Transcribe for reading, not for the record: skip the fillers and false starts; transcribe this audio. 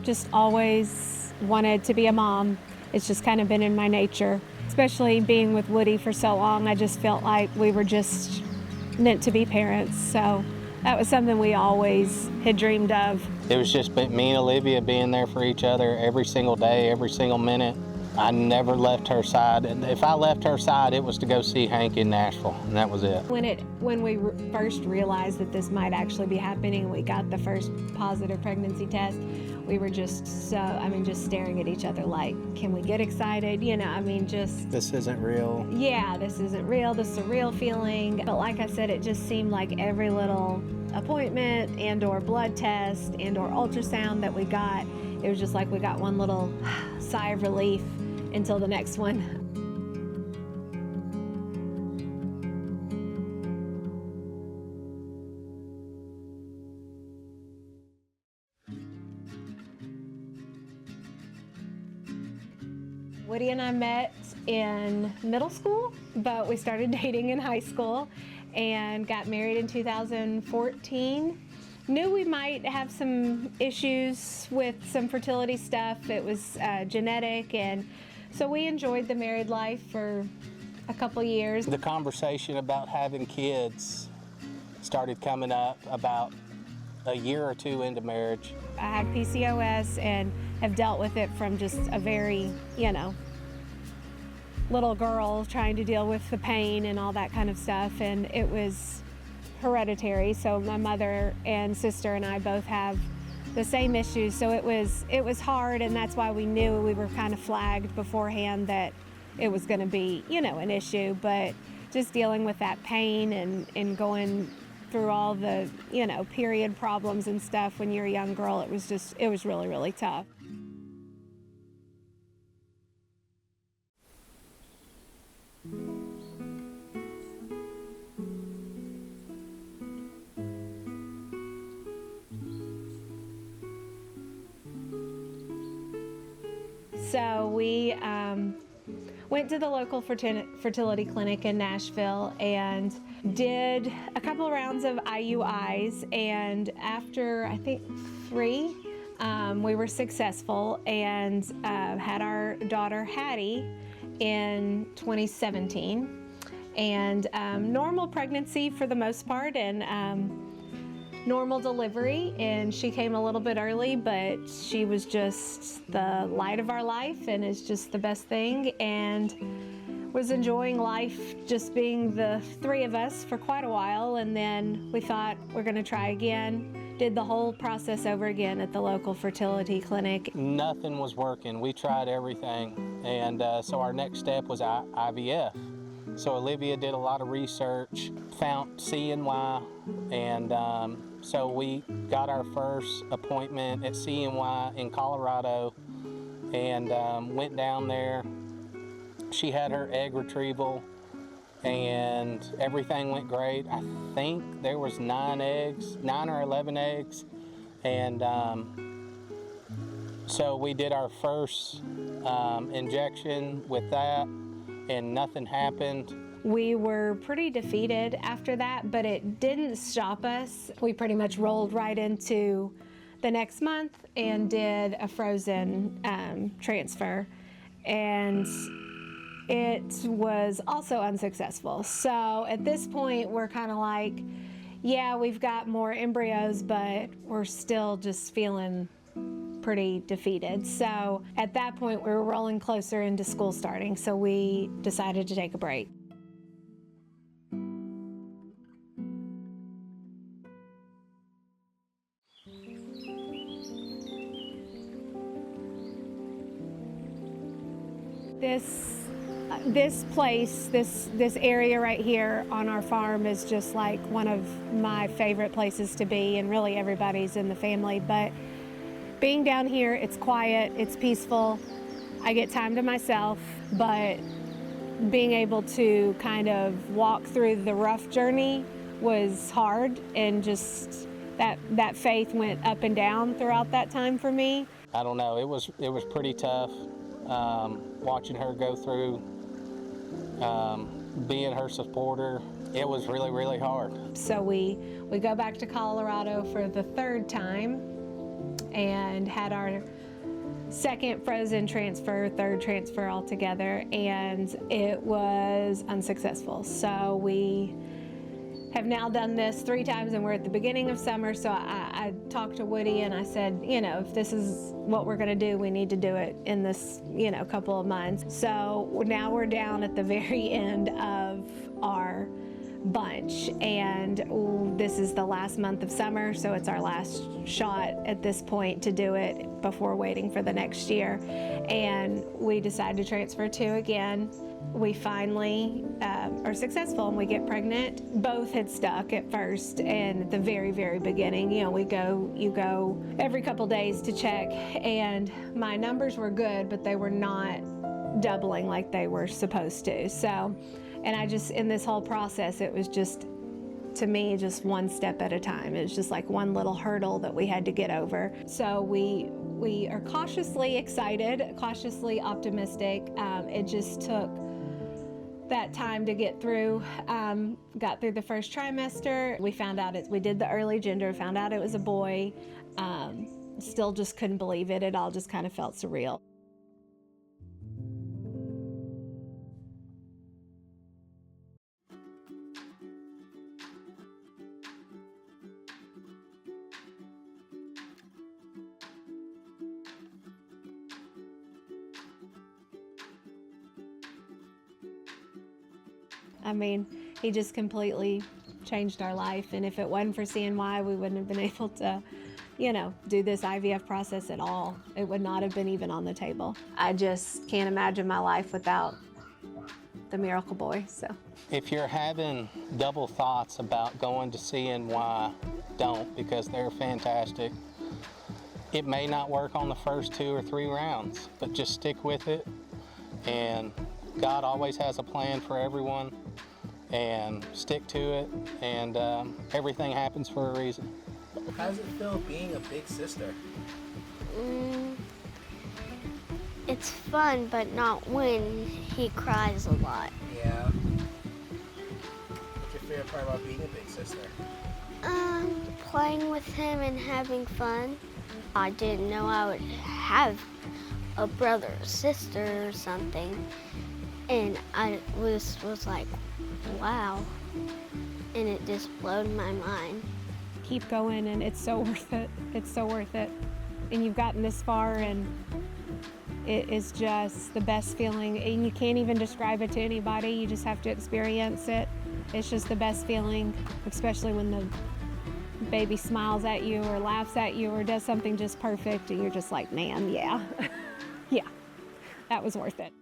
just always wanted to be a mom. It's just kind of been in my nature. Especially being with Woody for so long, I just felt like we were just meant to be parents. So that was something we always had dreamed of. It was just me and Olivia being there for each other every single day, every single minute. I never left her side. And if I left her side, it was to go see Hank in Nashville, and that was it. When we first realized that this might actually be happening, and we got the first positive pregnancy test, we were just just staring at each other like, can we get excited? This isn't real. Yeah, this isn't real. This is a real feeling. But like I said, it just seemed like every little appointment and or blood test and or ultrasound that we got, it was just like we got one little sigh of relief until the next one. Woody and I met in middle school, but we started dating in high school and got married in 2014. Knew we might have some issues with some fertility stuff. It was genetic, and so we enjoyed the married life for a couple years. The conversation about having kids started coming up about a year or two into marriage. I had PCOS and have dealt with it from just a very, little girl trying to deal with the pain and all that kind of stuff, and it was hereditary. So my mother and sister and I both have the same issues, so it was hard, and that's why we knew we were kind of flagged beforehand that it was going to be, an issue. But just dealing with that pain and going through all the, period problems and stuff when you're a young girl, it was really, really tough. So we went to the local fertility clinic in Nashville and did a couple of rounds of IUIs, and after I think 3, we were successful and had our daughter Hattie in 2017, and normal pregnancy for the most part, and normal delivery, and she came a little bit early, but she was just the light of our life and is just the best thing, and was enjoying life just being the 3 of us for quite a while. And then we thought we're going to try again, did the whole process over again at the local fertility clinic. Nothing was working. We tried everything, and so our next step was IVF. So Olivia did a lot of research, found CNY, and so we got our first appointment at CNY in Colorado, and went down there. She had her egg retrieval, and everything went great. I think there was 9 or 11 eggs, and so we did our first injection with that, and nothing happened. We were pretty defeated after that, but it didn't stop us. We pretty much rolled right into the next month and did a frozen transfer, and it was also unsuccessful. So at this point, we're kind of like, yeah, we've got more embryos, but we're still just feeling pretty defeated. So at that point, we were rolling closer into school starting, so we decided to take a break. This place, this area right here on our farm is just like one of my favorite places to be, and really everybody's in the family. But being down here, it's quiet, it's peaceful. I get time to myself, but being able to kind of walk through the rough journey was hard, and just that faith went up and down throughout that time for me. I don't know, it was pretty tough. Watching her go through, being her supporter, it was really, really hard. So we go back to Colorado for the 3rd time and had our second frozen transfer, third transfer altogether, and it was unsuccessful. So we have now done this 3 times, and we're at the beginning of summer. So I talked to Woody and I said, you know, if this is what we're going to do, we need to do it in this, you know, couple of months. So now we're down at the very end of our bunch, and this is the last month of summer, so it's our last shot at this point to do it before waiting for the next year. And we decide to transfer 2 again. We finally are successful and we get pregnant. Both had stuck at first, and at the very, very beginning, you know, you go every couple days to check, and my numbers were good, but they were not doubling like they were supposed to. So, and I just, in this whole process, it was just, to me, just one step at a time. It was just like one little hurdle that we had to get over. So we are cautiously excited, cautiously optimistic. It just took that time to get through. Got through the first trimester. We found out we did the early gender, found out it was a boy. Still just couldn't believe it. It all just kind of felt surreal. I mean, he just completely changed our life, and if it wasn't for CNY, we wouldn't have been able to, you know, do this IVF process at all. It would not have been even on the table. I just can't imagine my life without the miracle boy, so. If you're having double thoughts about going to CNY, don't, because they're fantastic. It may not work on the first 2 or 3 rounds, but just stick with it, and God always has a plan for everyone, and stick to it, and everything happens for a reason. How does it feel being a big sister? It's fun, but not when he cries a lot. Yeah. What's your favorite part about being a big sister? Playing with him and having fun. I didn't know I would have a brother or sister or something. And I was like, wow. And it just blew my mind. Keep going, and it's so worth it. It's so worth it. And you've gotten this far, and it is just the best feeling. And you can't even describe it to anybody. You just have to experience it. It's just the best feeling, especially when the baby smiles at you or laughs at you or does something just perfect, and you're just like, man, yeah. Yeah, that was worth it.